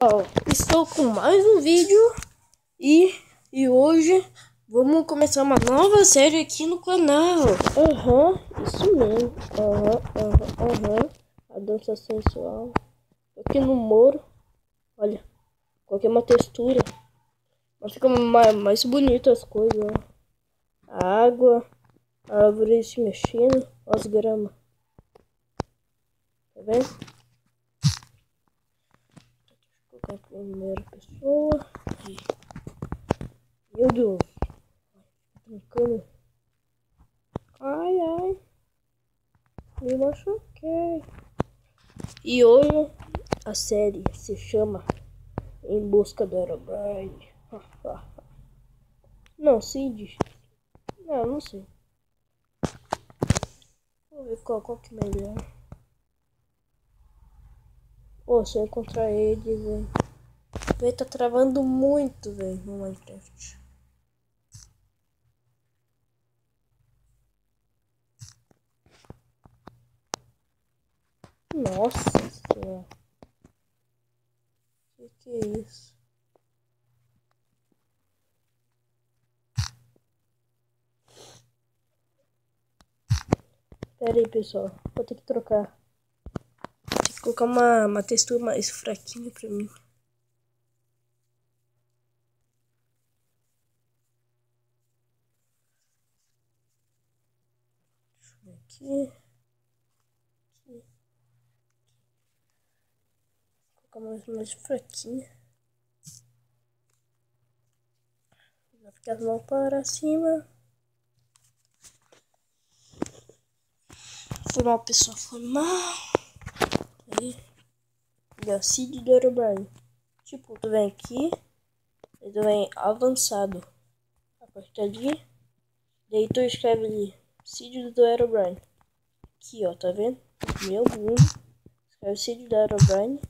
Ó, estou com mais um vídeo e hoje vamos começar uma nova série aqui no canal. Isso mesmo. A dança sensual. Aqui no muro. Olha, coloquei uma textura. Mas fica mais bonito as coisas, ó. A água, a árvore se mexendo, as gramas. Tá vendo? Vou colocar a primeira pessoa. Meu Deus. Brincando. Ai. Me machuquei. E hoje a série se chama Em Busca do Herobrine. Não, Cid. Não sei. Vou ver qual que é melhor. Se eu encontrar ele, velho. Ele tá travando muito, velho, no Minecraft. Nossa senhora. Que é isso? Pera aí, pessoal. Vou ter que trocar. Vou ter que colocar uma textura mais fraquinha pra mim. Aqui. Vou colocar mais fraquinha. Vai ficar as mãos para cima. Foi mal, pessoal. Foi mal. Aí. O Cid do Herobrine. Tipo, tu vem aqui. Aí tu vem avançado. A partir ali. Daí tu escreve ali. Cid do Herobrine. Aqui, ó. Tá vendo? Meu mundo. Escreve Cid do Herobrine.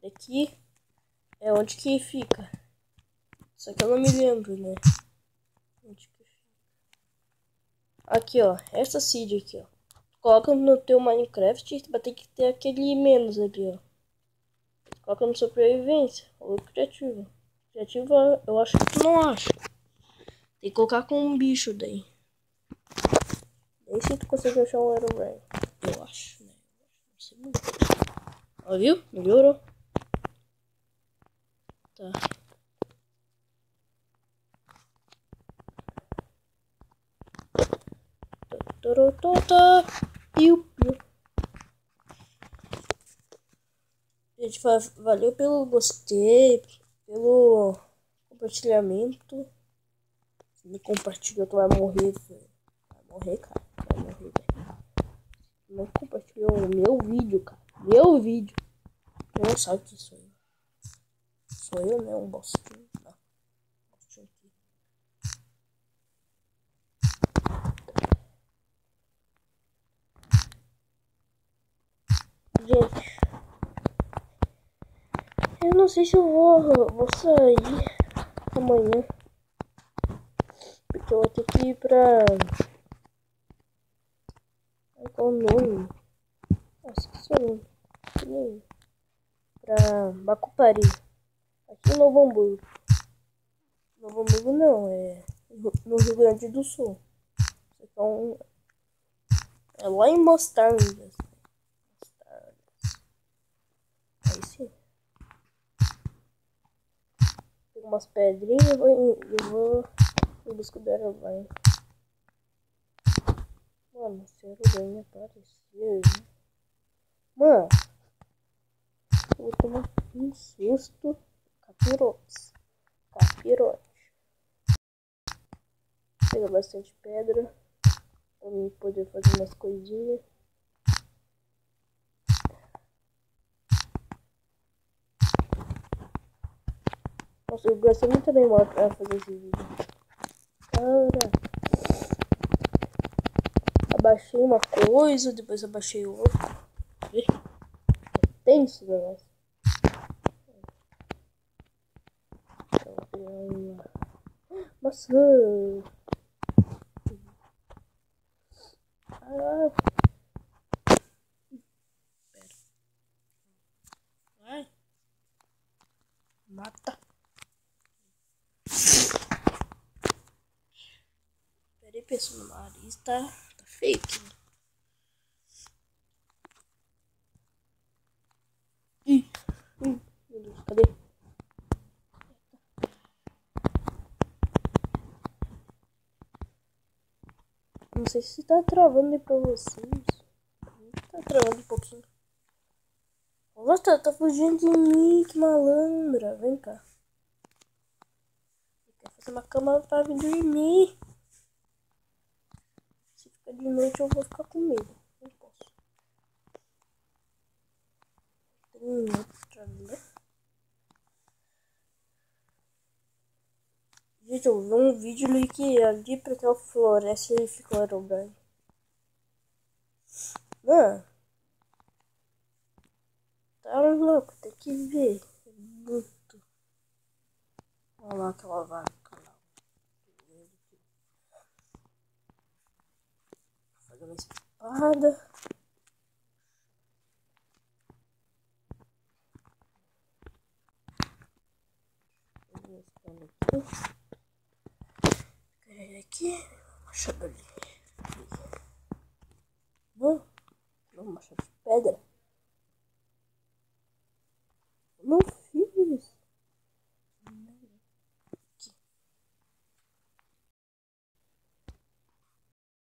Daqui é onde que fica. Só que eu não me lembro, né? Onde que fica? Aqui, ó. Essa seed aqui, ó. Coloca no teu Minecraft, vai ter que ter aquele menos ali, ó. Coloca no sobrevivência ou criativo. Criativo eu acho que tu não acha. Tem que colocar com um bicho daí. Daí se tu consegue achar um Herobrine. Eu acho, né? Não sei muito. Ó, viu? Melhorou. Tá. Piu. Gente, valeu pelo gostei, pelo compartilhamento. Se me compartilhou, tu vai morrer, velho. Vai morrer, cara. Vai morrer, velho. Não compartilhou o meu vídeo, cara. Meu vídeo. Tu não sabe que sou eu. Sou eu, né? Um bostinho. Não. Bostinho aqui. Gente. Eu não sei se eu vou sair amanhã. Porque eu vou ter que ir pra... Qual o nome? Esqueci o nome. Pra Bacupari. Aqui em Novo Hamburgo. Novo Hamburgo não, é no Rio Grande do Sul. Então, é lá em Mostardas. Aí sim. Pego umas pedrinhas e vou em busca do Herobrine. Mano, esse Herobrine apareceu. Mano, eu vou tomar um susto. Capirotes. Pega bastante pedra pra mim poder fazer umas coisinhas. Nossa, eu gastei muita memória pra fazer esse vídeo. Cara, abaixei uma coisa, depois abaixei outra. É tenso o negócio. Maçã. Pera. Vai. Mata. Peraí, pessoal, meu nariz tá feio aqui. Ih, meu Deus, cadê? Não sei se tá travando aí pra vocês. Tá travando um pouquinho. Nossa, tá fugindo de mim, que malandra. Vem cá. Quer fazer uma cama pra vir dormir. Se ficar de noite eu vou ficar com medo. Não posso. Tem outra ali. Gente, eu vi um vídeo ali que ali pra aquela floresta ele ficou Herobrine. Mano, tá louco, tem que ver. É muito. Olha lá aquela vaca lá. Vou fazer uma espada. Aqui, machado ali. Bom, machado de pedra.